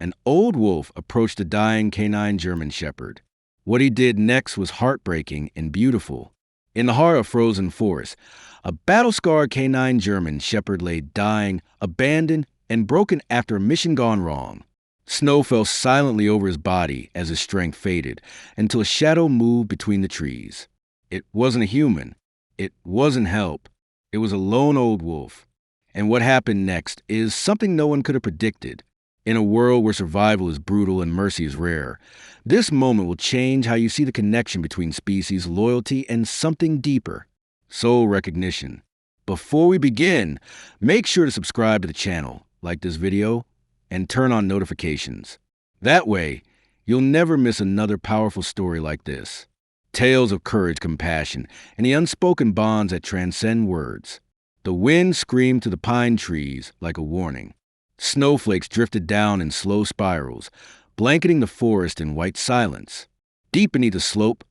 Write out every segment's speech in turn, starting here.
An old wolf approached a dying canine German shepherd. What he did next was heartbreaking and beautiful. In the heart of frozen forest, a battle-scarred canine German shepherd lay dying, abandoned, and broken after a mission gone wrong. Snow fell silently over his body as his strength faded, until a shadow moved between the trees. It wasn't a human. It wasn't help. It was a lone old wolf. And what happened next is something no one could have predicted. In a world where survival is brutal and mercy is rare, this moment will change how you see the connection between species, loyalty, and something deeper: soul recognition. Before we begin, make sure to subscribe to the channel, like this video, and turn on notifications. That way, you'll never miss another powerful story like this. Tales of courage, compassion, and the unspoken bonds that transcend words. The wind screamed to the pine trees like a warning. Snowflakes drifted down in slow spirals, blanketing the forest in white silence. Deep beneath a slope,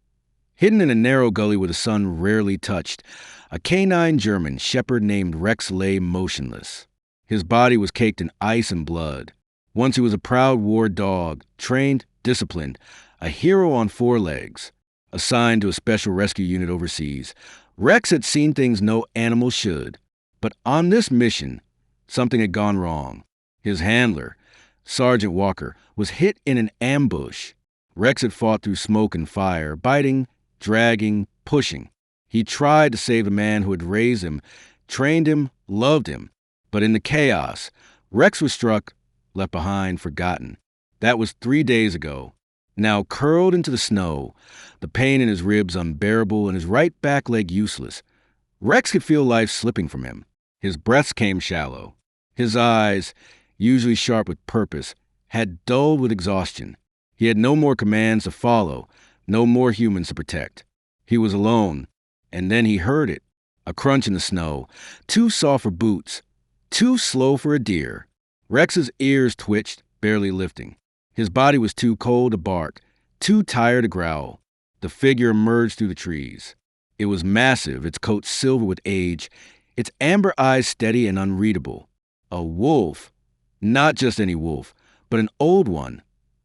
hidden in a narrow gully where the sun rarely touched, a canine German shepherd named Rex lay motionless. His body was caked in ice and blood. Once he was a proud war dog, trained, disciplined, a hero on 4 legs. Assigned to a special rescue unit overseas, Rex had seen things no animal should. But on this mission, something had gone wrong. His handler, Sergeant Walker, was hit in an ambush. Rex had fought through smoke and fire, biting, dragging, pushing. He tried to save the man who had raised him, trained him, loved him. But in the chaos, Rex was struck, left behind, forgotten. That was 3 days ago. Now curled into the snow, the pain in his ribs unbearable and his right back leg useless, Rex could feel life slipping from him. His breaths came shallow. His eyes, usually sharp with purpose, had dulled with exhaustion. He had no more commands to follow, no more humans to protect. He was alone, and then he heard it. A crunch in the snow, too soft for boots, too slow for a deer. Rex's ears twitched, barely lifting. His body was too cold to bark, too tired to growl. The figure emerged through the trees. It was massive, its coat silver with age, its amber eyes steady and unreadable. A wolf. Not just any wolf, but an old one,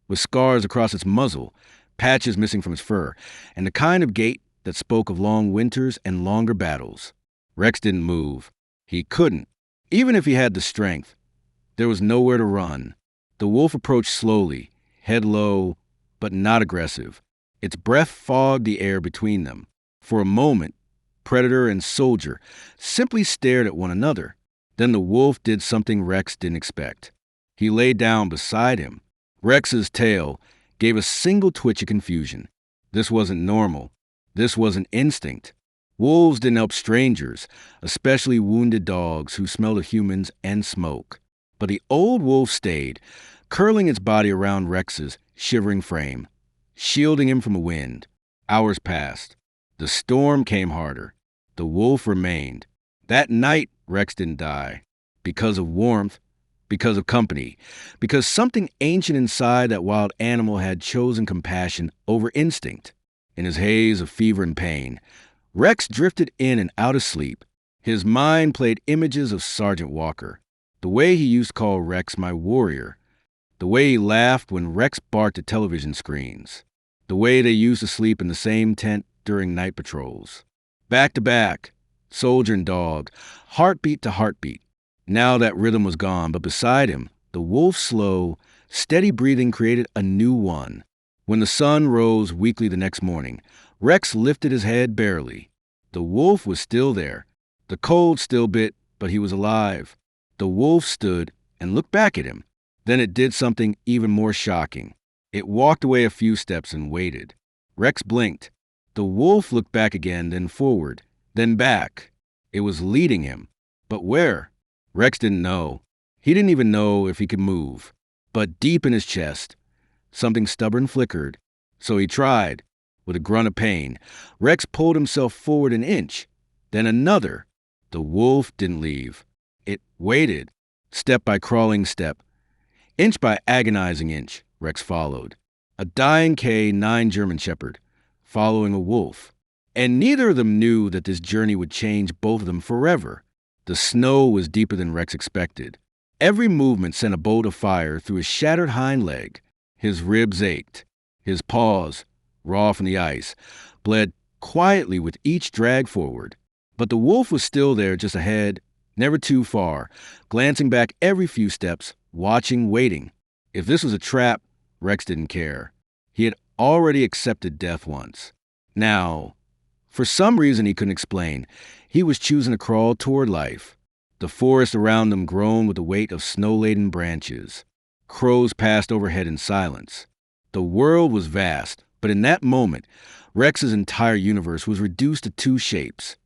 with scars across its muzzle, patches missing from its fur, and the kind of gait that spoke of long winters and longer battles. Rex didn't move. He couldn't, even if he had the strength. There was nowhere to run. The wolf approached slowly, head low, but not aggressive. Its breath fogged the air between them. For a moment, predator and soldier simply stared at one another. Then the wolf did something Rex didn't expect. He lay down beside him. Rex's tail gave a single twitch of confusion. This wasn't normal. This wasn't instinct. Wolves didn't help strangers, especially wounded dogs who smelled of humans and smoke. But the old wolf stayed, curling its body around Rex's shivering frame, shielding him from the wind. Hours passed. The storm came harder. The wolf remained. That night, Rex didn't die. Because of warmth, because of company, because something ancient inside that wild animal had chosen compassion over instinct. In his haze of fever and pain, Rex drifted in and out of sleep. His mind played images of Sergeant Walker. The way he used to call Rex my warrior. The way he laughed when Rex barked at television screens. The way they used to sleep in the same tent during night patrols. Back to back, soldier and dog, heartbeat to heartbeat. Now that rhythm was gone, but beside him, the wolf's slow, steady breathing created a new one. When the sun rose weakly the next morning, Rex lifted his head barely. The wolf was still there. The cold still bit, but he was alive. The wolf stood and looked back at him. Then it did something even more shocking. It walked away a few steps and waited. Rex blinked. The wolf looked back again, then forward, then back. It was leading him. But where? Rex didn't know. He didn't even know if he could move. But deep in his chest, something stubborn flickered. So he tried. With a grunt of pain, Rex pulled himself forward an inch, then another. The wolf didn't leave. It waited, step by crawling step. Inch by agonizing inch, Rex followed. A dying K9 German shepherd, following a wolf. And neither of them knew that this journey would change both of them forever. The snow was deeper than Rex expected. Every movement sent a bolt of fire through his shattered hind leg. His ribs ached. His paws, raw from the ice, bled quietly with each drag forward. But the wolf was still there just ahead, never too far, glancing back every few steps, watching, waiting. If this was a trap, Rex didn't care. He had already accepted death once. Now, for some reason he couldn't explain, he was choosing to crawl toward life. The forest around them groaned with the weight of snow-laden branches. Crows passed overhead in silence. The world was vast, but in that moment, Rex's entire universe was reduced to two shapes: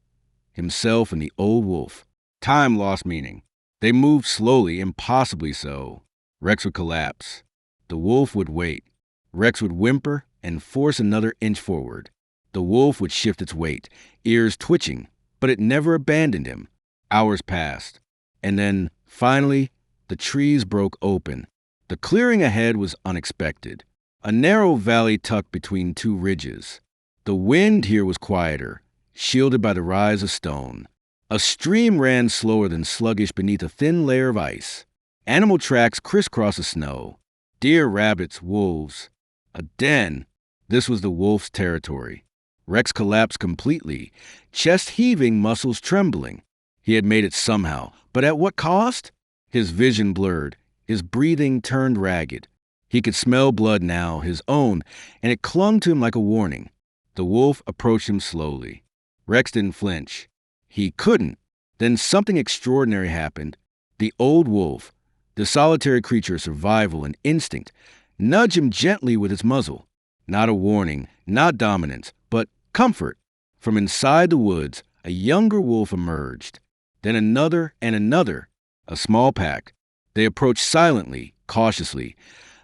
himself and the old wolf. Time lost meaning. They moved slowly, impossibly so. Rex would collapse. The wolf would wait. Rex would whimper and force another inch forward. The wolf would shift its weight, ears twitching, but it never abandoned him. Hours passed. And then, finally, the trees broke open. The clearing ahead was unexpected. A narrow valley tucked between two ridges. The wind here was quieter, shielded by the rise of stone. A stream ran slower than sluggish beneath a thin layer of ice. Animal tracks crisscrossed the snow. Deer, rabbits, wolves. A den. This was the wolf's territory. Rex collapsed completely, chest heaving, muscles trembling. He had made it somehow, but at what cost? His vision blurred, his breathing turned ragged. He could smell blood now, his own, and it clung to him like a warning. The wolf approached him slowly. Rex didn't flinch. He couldn't. Then something extraordinary happened. The old wolf, the solitary creature of survival and instinct, nudged him gently with its muzzle. Not a warning, not dominance, but comfort. From inside the woods, a younger wolf emerged. Then another and another, a small pack. They approached silently, cautiously,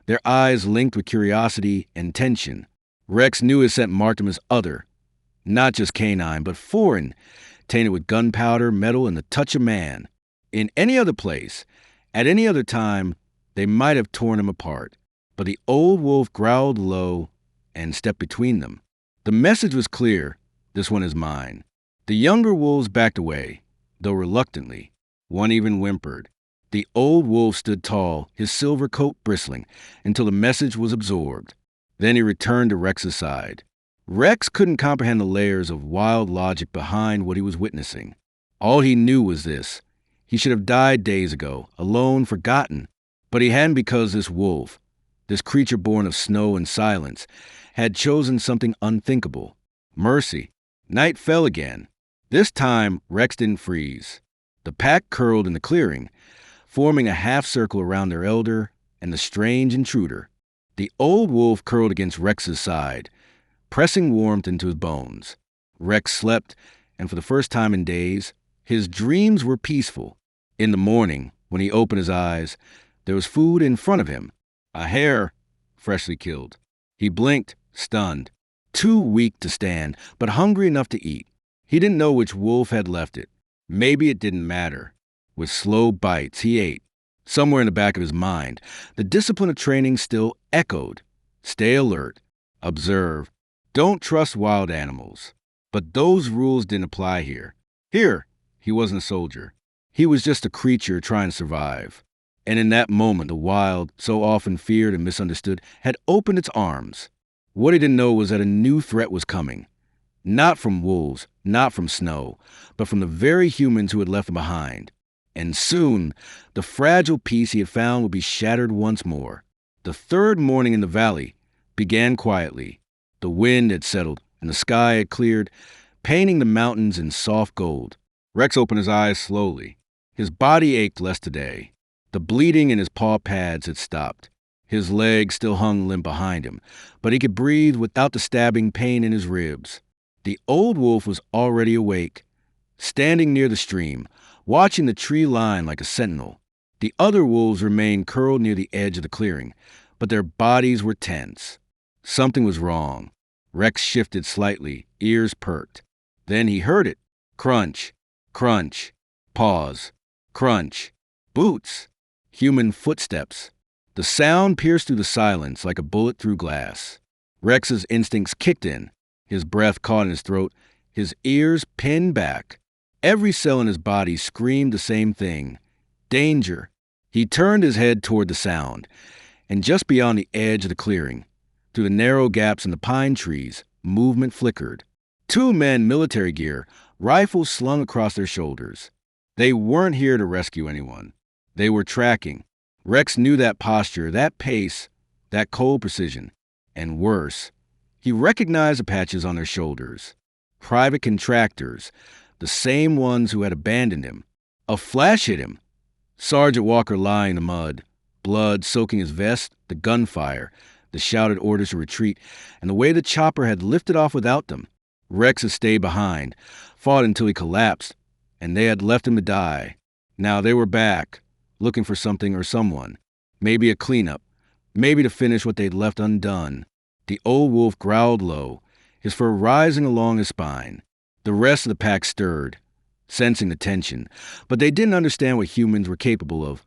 their eyes linked with curiosity and tension. Rex knew his scent marked him as other, not just canine, but foreign, tainted with gunpowder, metal, and the touch of man. In any other place, at any other time, they might have torn him apart. But the old wolf growled low and stepped between them. The message was clear: this one is mine. The younger wolves backed away, though reluctantly. One even whimpered. The old wolf stood tall, his silver coat bristling, until the message was absorbed. Then he returned to Rex's side. Rex couldn't comprehend the layers of wild logic behind what he was witnessing. All he knew was this: he should have died days ago, alone, forgotten. But he hadn't, because this wolf, this creature born of snow and silence, had chosen something unthinkable: mercy. Night fell again. This time, Rex didn't freeze. The pack curled in the clearing, forming a half-circle around their elder and the strange intruder. The old wolf curled against Rex's side, pressing warmth into his bones. Rex slept, and for the first time in days, his dreams were peaceful. In the morning, when he opened his eyes, there was food in front of him: a hare, freshly killed. He blinked, stunned, too weak to stand, but hungry enough to eat. He didn't know which wolf had left it. Maybe it didn't matter. With slow bites, he ate. Somewhere in the back of his mind, the discipline of training still echoed: stay alert, observe, don't trust wild animals. But those rules didn't apply here. Here, he wasn't a soldier. He was just a creature trying to survive. And in that moment, the wild, so often feared and misunderstood, had opened its arms. What he didn't know was that a new threat was coming. Not from wolves, not from snow, but from the very humans who had left him behind. And soon, the fragile peace he had found would be shattered once more. The third morning in the valley began quietly. The wind had settled, and the sky had cleared, painting the mountains in soft gold. Rex opened his eyes slowly. His body ached less today. The bleeding in his paw pads had stopped. His legs still hung limp behind him, but he could breathe without the stabbing pain in his ribs. The old wolf was already awake, standing near the stream, watching the tree line like a sentinel. The other wolves remained curled near the edge of the clearing, but their bodies were tense. Something was wrong. Rex shifted slightly, ears perked. Then he heard it. Crunch, crunch, pause, crunch, boots, human footsteps. The sound pierced through the silence like a bullet through glass. Rex's instincts kicked in. His breath caught in his throat, his ears pinned back. Every cell in his body screamed the same thing: danger. He turned his head toward the sound, and just beyond the edge of the clearing, through the narrow gaps in the pine trees, movement flickered. Two men, military gear, rifles slung across their shoulders. They weren't here to rescue anyone. They were tracking. Rex knew that posture, that pace, that cold precision. And worse, he recognized the patches on their shoulders. Private contractors, the same ones who had abandoned him. A flash hit him. Sergeant Walker lying in the mud, blood soaking his vest, the gunfire, the shouted orders to retreat, and the way the chopper had lifted off without them. Rex had stayed behind, fought until he collapsed, and they had left him to die. Now they were back, looking for something or someone. Maybe a cleanup, maybe to finish what they'd left undone. The old wolf growled low, his fur rising along his spine. The rest of the pack stirred, sensing the tension, but they didn't understand what humans were capable of.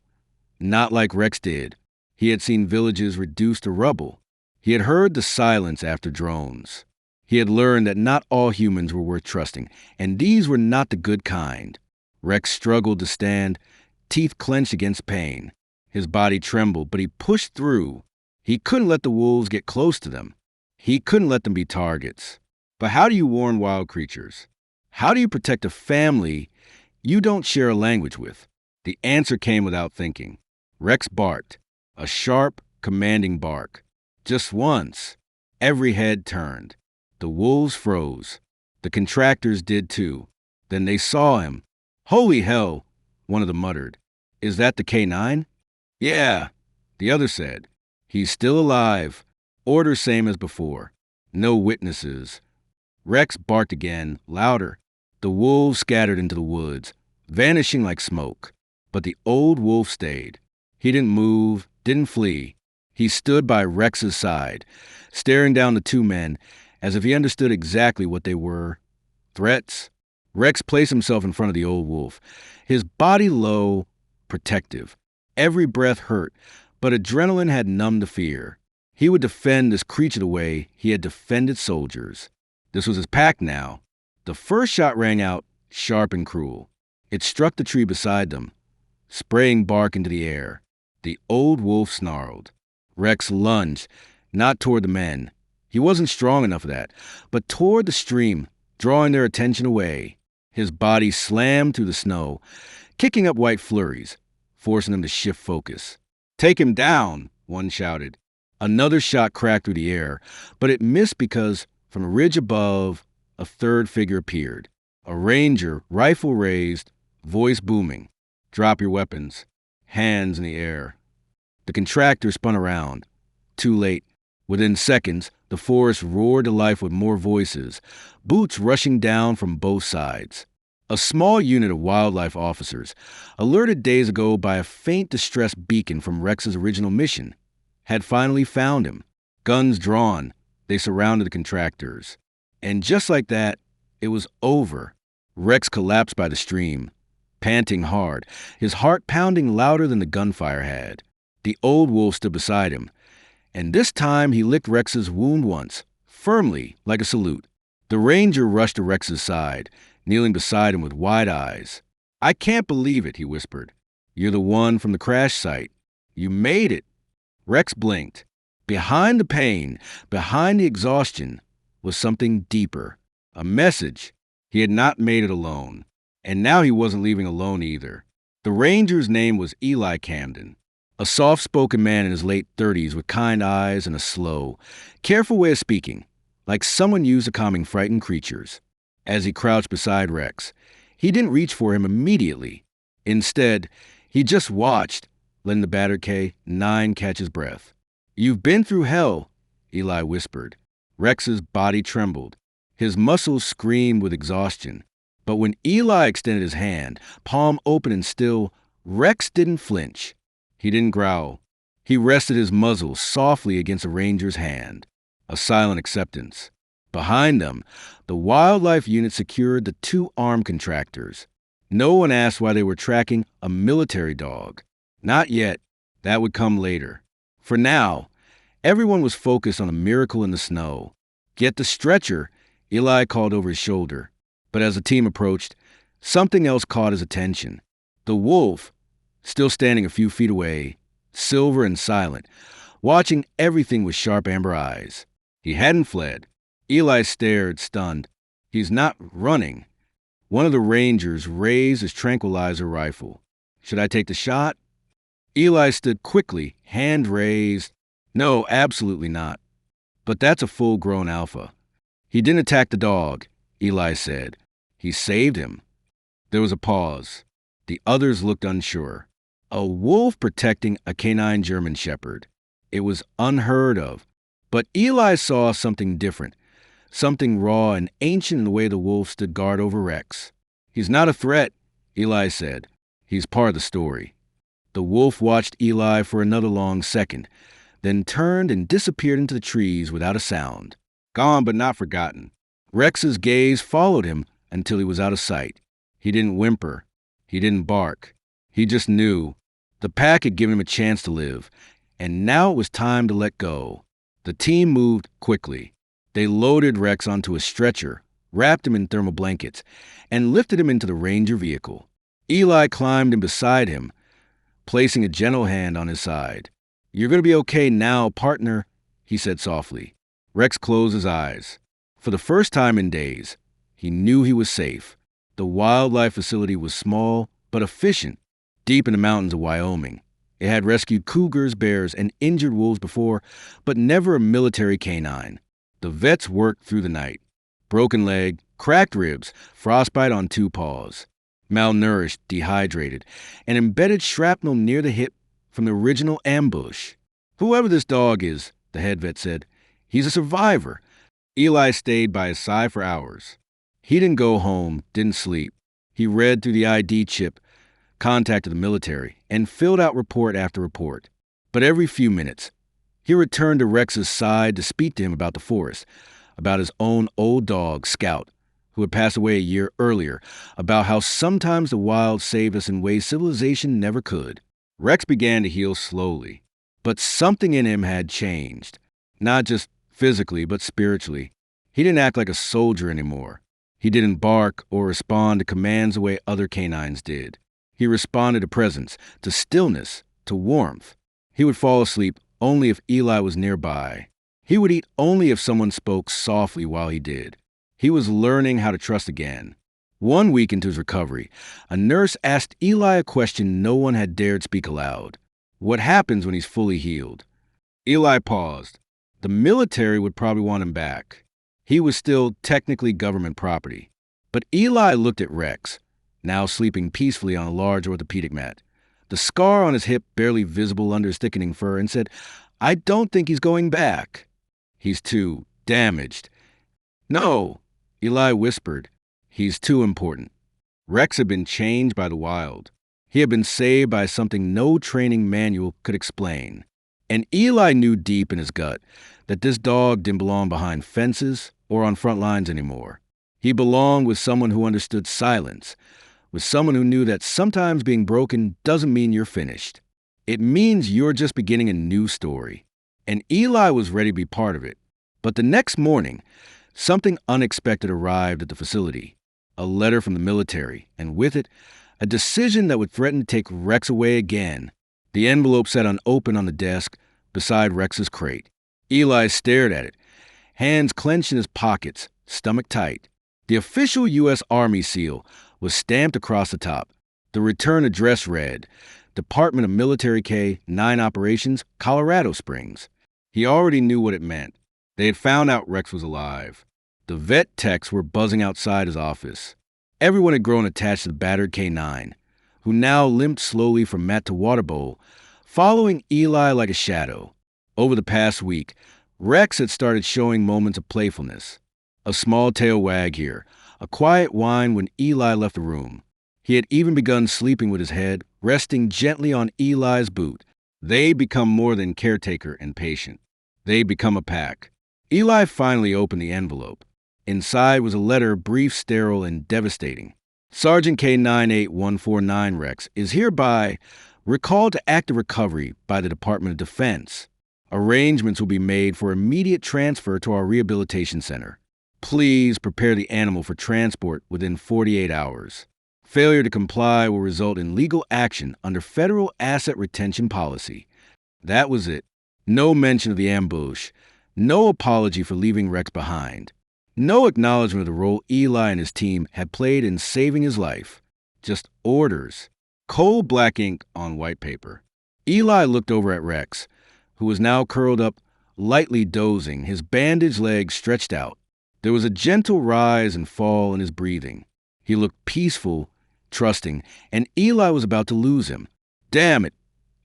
Not like Rex did. He had seen villages reduced to rubble. He had heard the silence after drones. He had learned that not all humans were worth trusting, and these were not the good kind. Rex struggled to stand, teeth clenched against pain. His body trembled, but he pushed through. He couldn't let the wolves get close to them. He couldn't let them be targets. But how do you warn wild creatures? How do you protect a family you don't share a language with? The answer came without thinking. Rex barked, a sharp, commanding bark. Just once, every head turned. The wolves froze. The contractors did too. Then they saw him. "Holy hell," one of them muttered. "Is that the K9? "Yeah," the other said. "He's still alive. Order same as before. No witnesses." Rex barked again, louder. The wolves scattered into the woods, vanishing like smoke. But the old wolf stayed. He didn't move, didn't flee. He stood by Rex's side, staring down the two men as if he understood exactly what they were. Threats. Rex placed himself in front of the old wolf, his body low, protective. Every breath hurt, but adrenaline had numbed the fear. He would defend this creature the way he had defended soldiers. This was his pack now. The first shot rang out, sharp and cruel. It struck the tree beside them, spraying bark into the air. The old wolf snarled. Rex lunged, not toward the men. He wasn't strong enough for that, but toward the stream, drawing their attention away. His body slammed through the snow, kicking up white flurries, forcing them to shift focus. "Take him down," one shouted. Another shot cracked through the air, but it missed because, from a ridge above, a third figure appeared. A ranger, rifle raised, voice booming. "Drop your weapons." Hands in the air. The contractor spun around. Too late. Within seconds, the forest roared to life with more voices, boots rushing down from both sides. A small unit of wildlife officers, alerted days ago by a faint distress beacon from Rex's original mission, had finally found him. Guns drawn, they surrounded the contractors. And just like that, it was over. Rex collapsed by the stream, panting hard, his heart pounding louder than the gunfire had. The old wolf stood beside him, and this time he licked Rex's wound once, firmly, like a salute. The ranger rushed to Rex's side, kneeling beside him with wide eyes. "I can't believe it," he whispered. "You're the one from the crash site. You made it." Rex blinked. Behind the pain, behind the exhaustion, was something deeper. A message. He had not made it alone. And now he wasn't leaving alone either. The ranger's name was Eli Camden. A soft-spoken man in his late 30s with kind eyes and a slow, careful way of speaking, like someone used to calming frightened creatures. As he crouched beside Rex, he didn't reach for him immediately. Instead, he just watched, letting the battered K9 catch his breath. "You've been through hell," Eli whispered. Rex's body trembled. His muscles screamed with exhaustion. But when Eli extended his hand, palm open and still, Rex didn't flinch. He didn't growl. He rested his muzzle softly against the ranger's hand. A silent acceptance. Behind them, the wildlife unit secured the two armed contractors. No one asked why they were tracking a military dog. Not yet. That would come later. For now, everyone was focused on a miracle in the snow. "Get the stretcher," Eli called over his shoulder. But as the team approached, something else caught his attention. The wolf, still standing a few feet away, silver and silent, watching everything with sharp amber eyes. He hadn't fled. Eli stared, stunned. He's not running. One of the rangers raised his tranquilizer rifle. Should I take the shot? Eli stood quickly, hand raised. No, absolutely not. But that's a full-grown alpha. He didn't attack the dog, Eli said. He saved him. There was a pause. The others looked unsure. A wolf protecting a canine German shepherd. It was unheard of. But Eli saw something different, something raw and ancient in the way the wolf stood guard over Rex. He's not a threat, Eli said. He's part of the story. The wolf watched Eli for another long second, then turned and disappeared into the trees without a sound. Gone but not forgotten. Rex's gaze followed him until he was out of sight. He didn't whimper. He didn't bark. He just knew. The pack had given him a chance to live, and now it was time to let go. The team moved quickly. They loaded Rex onto a stretcher, wrapped him in thermal blankets, and lifted him into the ranger vehicle. Eli climbed in beside him, placing a gentle hand on his side. "You're going to be okay now, partner," he said softly. Rex closed his eyes. For the first time in days, he knew he was safe. The wildlife facility was small but efficient, deep in the mountains of Wyoming. It had rescued cougars, bears, and injured wolves before, but never a military canine. The vets worked through the night. Broken leg, cracked ribs, frostbite on 2 paws. Malnourished, dehydrated, and embedded shrapnel near the hip from the original ambush. "Whoever this dog is," the head vet said, "he's a survivor." Eli stayed by his side for hours. He didn't go home, didn't sleep. He read through the ID chip, contacted the military, and filled out report after report. But every few minutes, he returned to Rex's side to speak to him about the forest, about his own old dog, Scout, who had passed away a year earlier, about how sometimes the wild saved us in ways civilization never could. Rex began to heal slowly, but something in him had changed. Not just physically, but spiritually. He didn't act like a soldier anymore. He didn't bark or respond to commands the way other canines did. He responded to presence, to stillness, to warmth. He would fall asleep only if Eli was nearby. He would eat only if someone spoke softly while he did. He was learning how to trust again. 1 week into his recovery, a nurse asked Eli a question no one had dared speak aloud. What happens when he's fully healed? Eli paused. The military would probably want him back. He was still technically government property. But Eli looked at Rex, now sleeping peacefully on a large orthopedic mat, the scar on his hip barely visible under his thickening fur, and said, "I don't think he's going back. He's too damaged." "No," Eli whispered. "He's too important." Rex had been changed by the wild. He had been saved by something no training manual could explain. And Eli knew deep in his gut that this dog didn't belong behind fences or on front lines anymore. He belonged with someone who understood silence, with someone who knew that sometimes being broken doesn't mean you're finished. It means you're just beginning a new story. And Eli was ready to be part of it. But the next morning, something unexpected arrived at the facility. A letter from the military, and with it, a decision that would threaten to take Rex away again. The envelope sat unopened on the desk beside Rex's crate. Eli stared at it, hands clenched in his pockets, stomach tight. The official U.S. Army seal was stamped across the top. The return address read, Department of Military K, 9 Operations, Colorado Springs. He already knew what it meant. They had found out Rex was alive. The vet techs were buzzing outside his office. Everyone had grown attached to the battered K9, who now limped slowly from mat to water bowl, following Eli like a shadow. Over the past week, Rex had started showing moments of playfulness. A small tail wag here, a quiet whine when Eli left the room. He had even begun sleeping with his head resting gently on Eli's boot. They'd become more than caretaker and patient. They'd become a pack. Eli finally opened the envelope. Inside was a letter, brief, sterile, and devastating. Sergeant K98149 Rex is hereby recalled to active recovery by the Department of Defense. Arrangements will be made for immediate transfer to our rehabilitation center. Please prepare the animal for transport within 48 hours. Failure to comply will result in legal action under federal asset retention policy. That was it. No mention of the ambush. No apology for leaving Rex behind. No acknowledgement of the role Eli and his team had played in saving his life. Just orders. Cold black ink on white paper. Eli looked over at Rex, who was now curled up, lightly dozing, his bandaged legs stretched out. There was a gentle rise and fall in his breathing. He looked peaceful, trusting, and Eli was about to lose him. "Damn it,"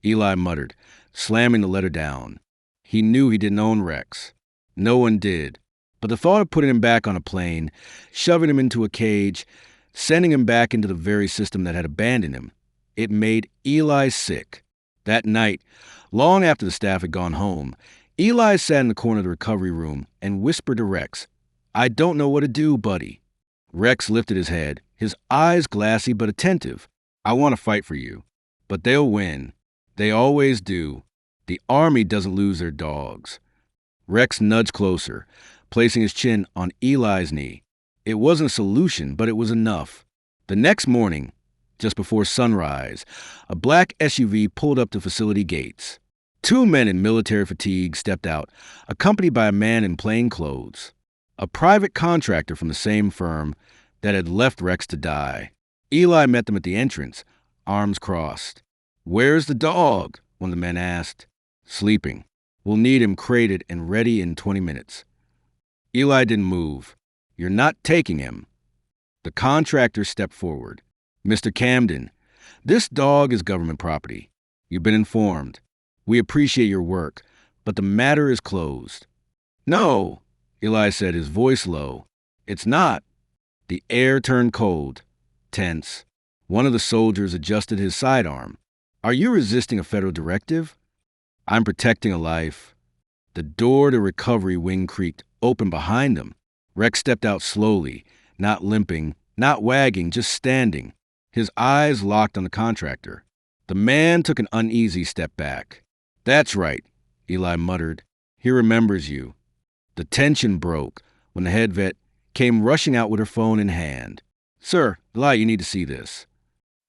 Eli muttered, slamming the letter down. He knew he didn't own Rex. No one did. But the thought of putting him back on a plane, shoving him into a cage, sending him back into the very system that had abandoned him, it made Eli sick. That night, long after the staff had gone home, Eli sat in the corner of the recovery room and whispered to Rex, "I don't know what to do, buddy." Rex lifted his head, his eyes glassy but attentive. "I want to fight for you, but they'll win. They always do. The army doesn't lose their dogs." Rex nudged closer, placing his chin on Eli's knee. It wasn't a solution, but it was enough. The next morning, just before sunrise, a black SUV pulled up to facility gates. Two men in military fatigue stepped out, accompanied by a man in plain clothes, a private contractor from the same firm that had left Rex to die. Eli met them at the entrance, arms crossed. "Where's the dog?" one of the men asked. "Sleeping. We'll need him crated and ready in 20 minutes. Eli didn't move. "You're not taking him." The contractor stepped forward. "Mr. Camden, this dog is government property. You've been informed. We appreciate your work, but the matter is closed." "No," Eli said, his voice low. "It's not." The air turned cold, tense. One of the soldiers adjusted his sidearm. "Are you resisting a federal directive?" "I'm protecting a life." The door to recovery wing creaked open behind them. Rex stepped out slowly, not limping, not wagging, just standing, his eyes locked on the contractor. The man took an uneasy step back. "That's right," Eli muttered. "He remembers you." The tension broke when the head vet came rushing out with her phone in hand. "Sir, Eli, you need to see this."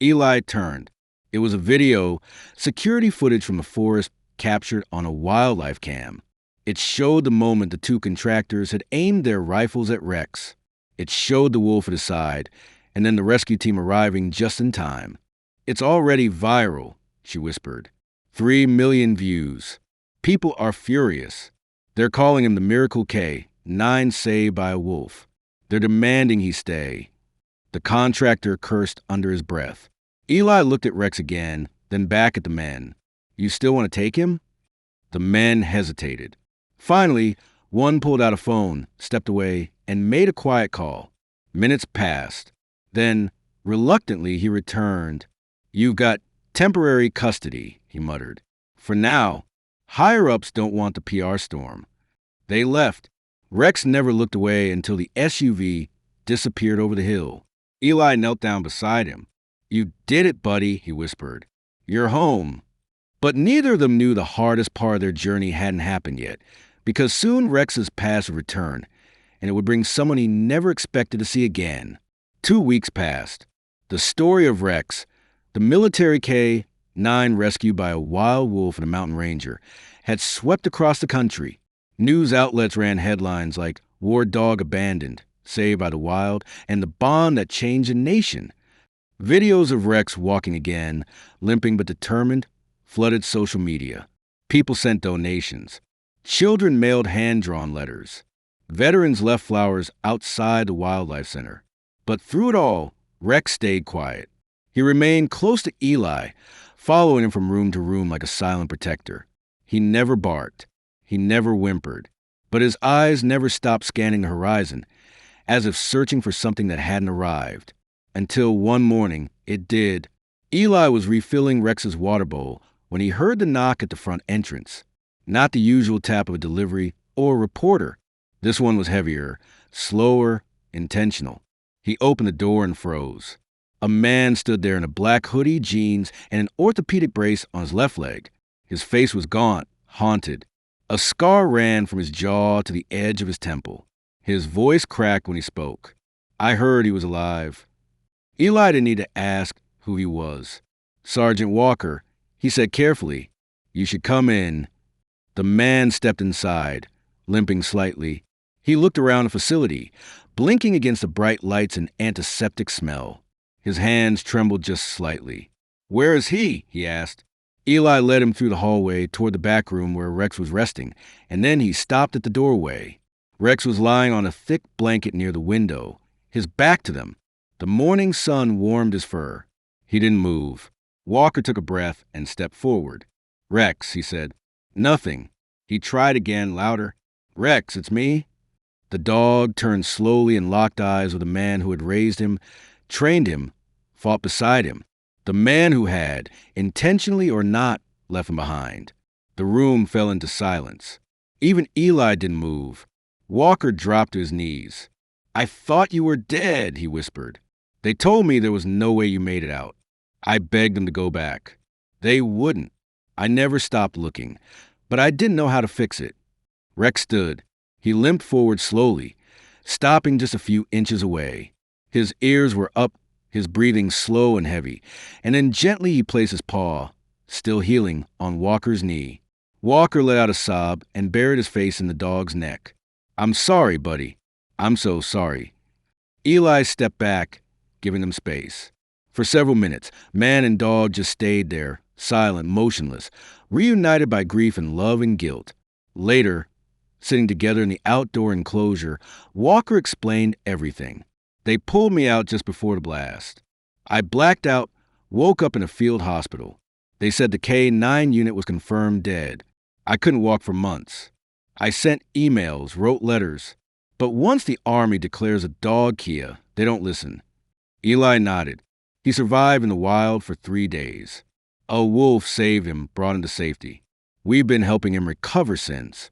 Eli turned. It was a video, security footage from the forest captured on a wildlife cam. It showed the moment the two contractors had aimed their rifles at Rex. It showed the wolf at his side, and then the rescue team arriving just in time. "It's already viral," she whispered. 3 million views. People are furious. They're calling him the Miracle K, 9 saved by a wolf. They're demanding he stay. The contractor cursed under his breath. Eli looked at Rex again, then back at the men. "You still want to take him?" The men hesitated. Finally, one pulled out a phone, stepped away, and made a quiet call. Minutes passed. Then, reluctantly, he returned. "You've got temporary custody," he muttered. "For now. Higher-ups don't want the PR storm." They left. Rex never looked away until the SUV disappeared over the hill. Eli knelt down beside him. "You did it, buddy," he whispered. "You're home." But neither of them knew the hardest part of their journey hadn't happened yet, because soon Rex's past would return, and it would bring someone he never expected to see again. 2 weeks passed. The story of Rex, the military K-9 rescued by a wild wolf and a mountain ranger, had swept across the country. News outlets ran headlines like "War Dog Abandoned, Saved by the Wild," and "The Bond That Changed a Nation." Videos of Rex walking again, limping but determined, flooded social media. People sent donations. Children mailed hand-drawn letters. Veterans left flowers outside the Wildlife Center. But through it all, Rex stayed quiet. He remained close to Eli, following him from room to room like a silent protector. He never barked. He never whimpered. But his eyes never stopped scanning the horizon, as if searching for something that hadn't arrived. Until one morning, it did. Eli was refilling Rex's water bowl when he heard the knock at the front entrance. Not the usual tap of a delivery or a reporter. This one was heavier, slower, intentional. He opened the door and froze. A man stood there in a black hoodie, jeans, and an orthopedic brace on his left leg. His face was gaunt, haunted. A scar ran from his jaw to the edge of his temple. His voice cracked when he spoke. "I heard he was alive." Eli didn't need to ask who he was. Sergeant Walker, he said carefully, "You should come in." The man stepped inside, limping slightly. He looked around the facility, blinking against the bright lights and antiseptic smell. His hands trembled just slightly. "Where is he?" he asked. Eli led him through the hallway toward the back room where Rex was resting, and then he stopped at the doorway. Rex was lying on a thick blanket near the window, his back to them. The morning sun warmed his fur. He didn't move. Walker took a breath and stepped forward. "Rex," he said. "Nothing." He tried again, louder. "Rex, it's me." The dog turned slowly and locked eyes with a man who had raised him, trained him, fought beside him. The man who had, intentionally or not, left him behind. The room fell into silence. Even Eli didn't move. Walker dropped to his knees. "I thought you were dead," he whispered. "They told me there was no way you made it out. I begged them to go back. They wouldn't. I never stopped looking, but I didn't know how to fix it." Rex stood. He limped forward slowly, stopping just a few inches away. His ears were up, his breathing slow and heavy, and then gently he placed his paw, still healing, on Walker's knee. Walker let out a sob and buried his face in the dog's neck. "I'm sorry, buddy. I'm so sorry." Eli stepped back, giving them space. For several minutes, man and dog just stayed there, silent, motionless, reunited by grief and love and guilt. Later, sitting together in the outdoor enclosure, Walker explained everything. "They pulled me out just before the blast. I blacked out, woke up in a field hospital. They said the K-9 unit was confirmed dead. I couldn't walk for months. I sent emails, wrote letters. But once the Army declares a dog Kia, they don't listen." Eli nodded. He survived in the wild for 3 days. A wolf saved him, brought him to safety. We've been helping him recover since.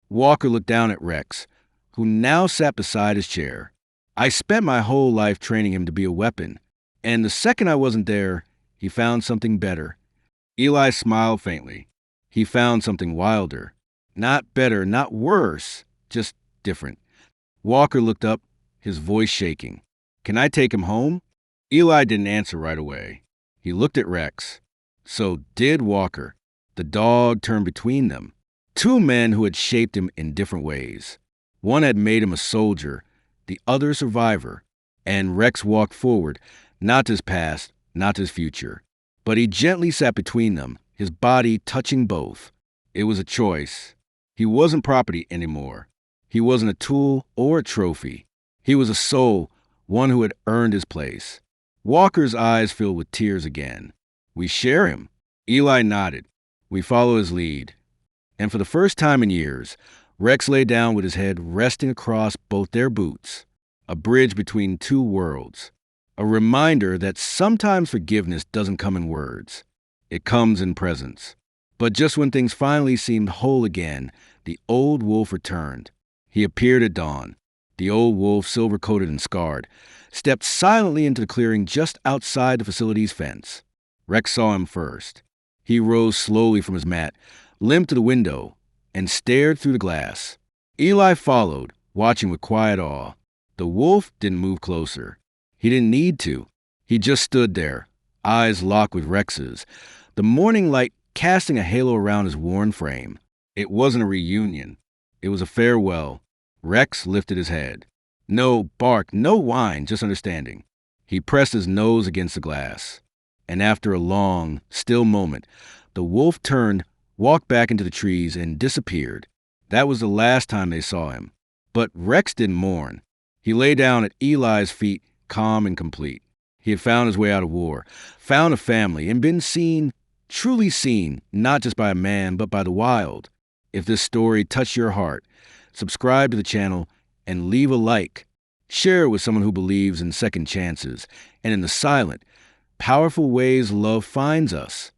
Walker looked down at Rex, who now sat beside his chair. "I spent my whole life training him to be a weapon, and the second I wasn't there, he found something better." Eli smiled faintly. He found something wilder. Not better, not worse, just different. Walker looked up, his voice shaking. "Can I take him home?" Eli didn't answer right away. He looked at Rex. So did Walker. The dog turned between them. Two men who had shaped him in different ways. One had made him a soldier, the other a survivor. And Rex walked forward, not to his past, not to his future. But he gently sat between them, his body touching both. It was a choice. He wasn't property anymore. He wasn't a tool or a trophy. He was a soul, one who had earned his place. Walker's eyes filled with tears again. "We share him." Eli nodded. "We follow his lead." And for the first time in years, Rex lay down with his head resting across both their boots, a bridge between two worlds, a reminder that sometimes forgiveness doesn't come in words. It comes in presence. But just when things finally seemed whole again, the old wolf returned. He appeared at dawn. The old wolf, silver-coated and scarred, stepped silently into the clearing just outside the facility's fence. Rex saw him first. He rose slowly from his mat, limped to the window, and stared through the glass. Eli followed, watching with quiet awe. The wolf didn't move closer. He didn't need to. He just stood there, eyes locked with Rex's, the morning light casting a halo around his worn frame. It wasn't a reunion. It was a farewell. Rex lifted his head. No bark, no whine, just understanding. He pressed his nose against the glass. And after a long, still moment, the wolf turned, walked back into the trees, and disappeared. That was the last time they saw him. But Rex didn't mourn. He lay down at Eli's feet, calm and complete. He had found his way out of war, found a family, and been seen, truly seen, not just by a man, but by the wild. If this story touched your heart, subscribe to the channel and leave a like. Share it with someone who believes in second chances and in the silent, powerful ways love finds us.